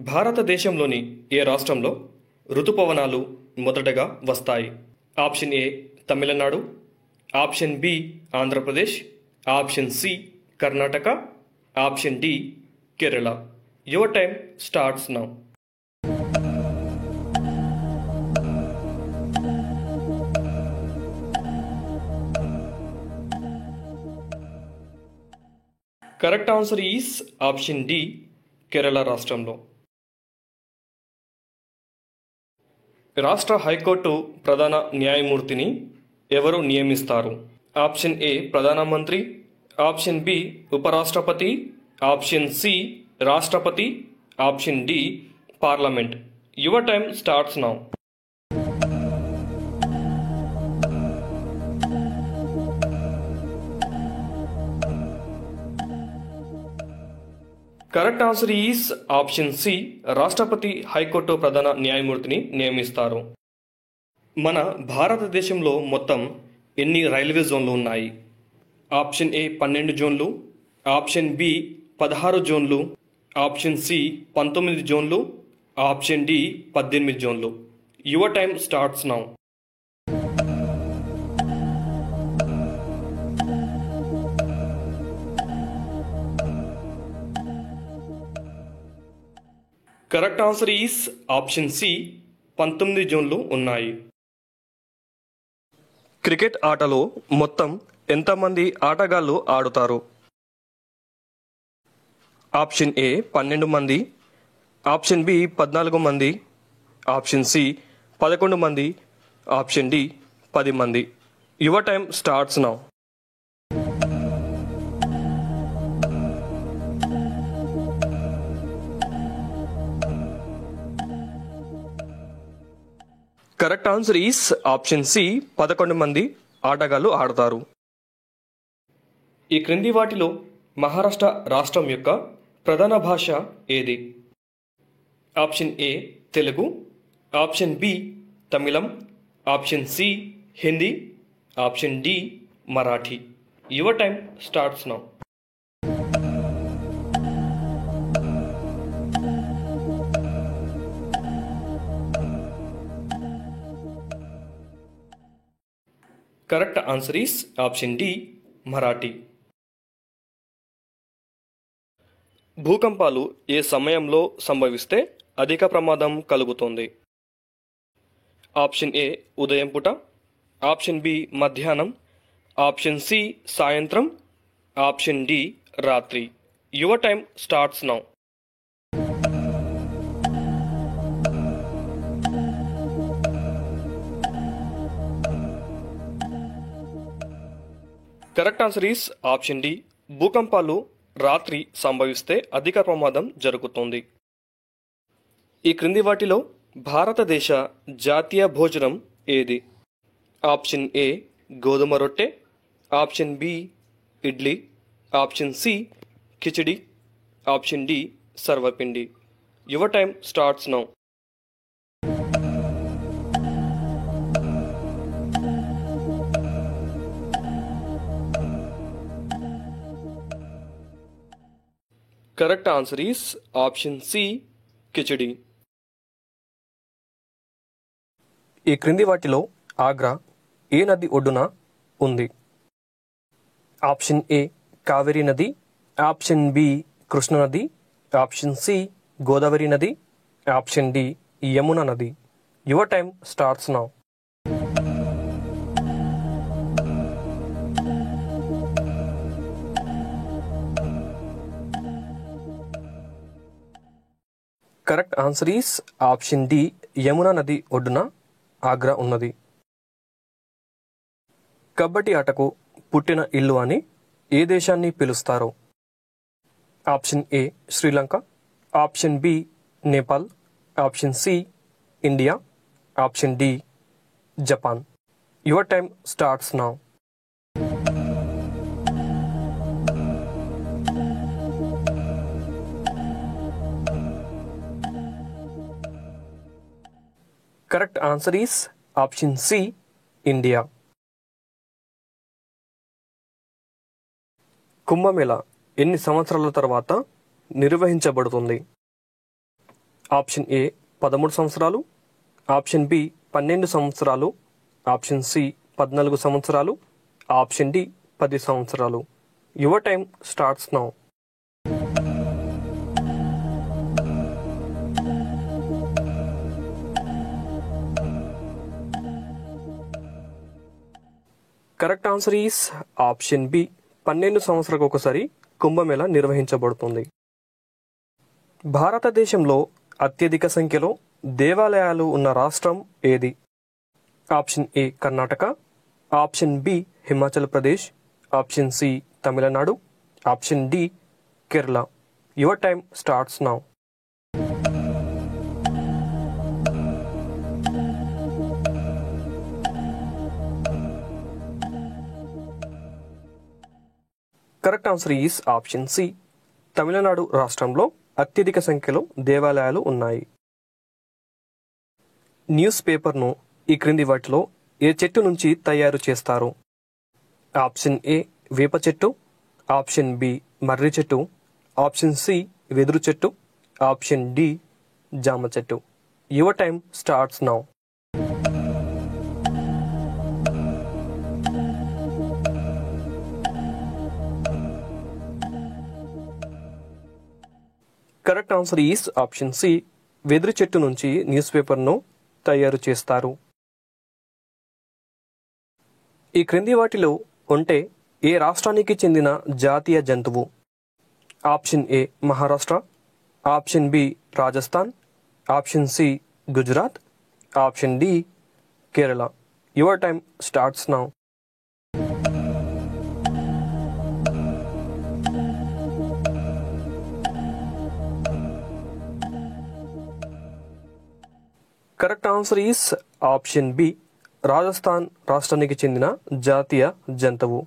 భారతదేశంలోని ఏ రాష్ట్రంలో ఋతుపవనాలు మొదటగా వస్తాయి? Option A Tamil Nadu, option B Andhra Pradesh, option C Karnataka, option D Kerala. Your time starts now. Correct answer is option D Kerala రాష్ట్రంలో. రాష్ట్ర హైకోర్టు ప్రధాన న్యాయమూర్తిని ఎవరు నియమిస్తారు? ఆప్షన్ ఏ ప్రధానమంత్రి, ఆప్షన్ బి ఉపరాష్ట్రపతి, ఆప్షన్ సి రాష్ట్రపతి, option D parliament. Your time starts now. Correct answer is option C రాష్ట్రపతి high court ప్రధాన న్యాయమూర్తిని నియమిస్తారు. మన భారతదేశంలో మొత్తం ఎన్ని రైల్వే జోన్లు ఉన్నాయి? ఆప్షన్ ఏ 12 జోన్లు, ఆప్షన్ బి 16 జోన్లు, ఆప్షన్ సి 19 జోన్లు, ఆప్షన్ డి 18 జోన్లు. Your time starts now. Correct answer is option C 19 జోన్లు ఉన్నాయి. క్రికెట్ ఆటలో మొత్తం ఎంతమంది ఆటగాళ్లు ఆడుతారు? ఆప్షన్ ఏ 12 మంది, ఆప్షన్ బి 14 మంది, ఆప్షన్ సి 11 మంది, ఆప్షన్ డి 10 మంది. Your time starts now. Correct answer is option C 11 మంది ఆటగాళ్లు ఆడతారు. ఈ క్రింది వాటిలో మహారాష్ట్ర రాష్ట్రం యొక్క ప్రధాన భాష ఏది? Option A Telugu, option B తమిళం, option C Hindi, option D Marathi. Your time starts now. Correct answer is option D Marathi. భూకంపాలు ఏ సమయంలో సంభవిస్తే అధిక ప్రమాదం కలుగుతుంది? ఆప్షన్ ఏ ఉదయం పూట, ఆప్షన్ బి మధ్యాహ్నం, ఆప్షన్ సి సాయంత్రం, ఆప్షన్ డి రాత్రి. Your time starts now. Correct answer is option D భూకంపాలు రాత్రి సంభవిస్తే అధిక ప్రమాదం జరుగుతుంది. ఈ క్రింది వాటిలో భారతదేశ జాతీయ భోజనం ఏది? ఆప్షన్ ఏ గోధుమ రొట్టె, option B idli, option C khichdi, option D సర్వపిండి. Your time starts now. Correct answer is option C khichdi. ఈ క్రింది వాటిలో ఆగ్రా ఏ నది ఒడ్డున ఉంది? ఆప్షన్ ఏ కావేరీ నది, ఆప్షన్ బి కృష్ణ నది, ఆప్షన్ సి గోదావరి నది, ఆప్షన్ డి యమున నది. Your time starts now. Correct answer is option D Yamuna నది ఒడ్డున ఆగ్రా ఉన్నది. కబడ్డీ ఆటకు పుట్టిన ఇల్లు అని ఏ దేశాన్ని పిలుస్తారు? Option A Sri Lanka, option B Nepal, option C India, option D Japan. Your time starts now. Correct answer is option C India. Kumbh Mela ఎన్ని సంవత్సరాల తర్వాత నిర్వహించబడుతుంది? ఆప్షన్ ఏ 13 సంవత్సరాలు, ఆప్షన్ బి 12 సంవత్సరాలు, ఆప్షన్ సి 14 సంవత్సరాలు, ఆప్షన్ డి 10 సంవత్సరాలు. Your time starts now. Correct answer is option B. 12 సంవత్సరాలకు ఒకసారి కుంభమేళా నిర్వహించబడుతుంది. భారతదేశంలో అత్యధిక సంఖ్యలో దేవాలయాలు ఉన్న రాష్ట్రం ఏది? Option A Karnataka, option B Himachal Pradesh, option C Tamil Nadu, option D Kerala. Your time starts now. Correct answer is option C. Tamil Nadu రాష్ట్రంలో అత్యధిక సంఖ్యలో దేవాలయాలు ఉన్నాయి. న్యూస్ పేపర్ను ఈ క్రింది వాటిలో ఏ చెట్టు నుంచి తయారు చేస్తారు? ఆప్షన్ ఏ వేప చెట్టు, ఆప్షన్ బి మర్రి చెట్టు, ఆప్షన్ సి వెదురు చెట్టు, ఆప్షన్ డి జామ చెట్టు. Your time starts now. Correct answer is option C. వెదురు చెట్టు నుంచి న్యూస్ పేపర్ను తయారు చేస్తారు. ఈ క్రింది వాటిలో ఒంటె ఏ రాష్ట్రానికి చెందిన జాతీయ జంతువు? Option A Maharashtra, option B Rajasthan, option C Gujarat, option D Kerala. Your time starts now. Correct answer is option B. Rajasthan రాష్ట్రానికి చెందిన జాతీయ జంతువు.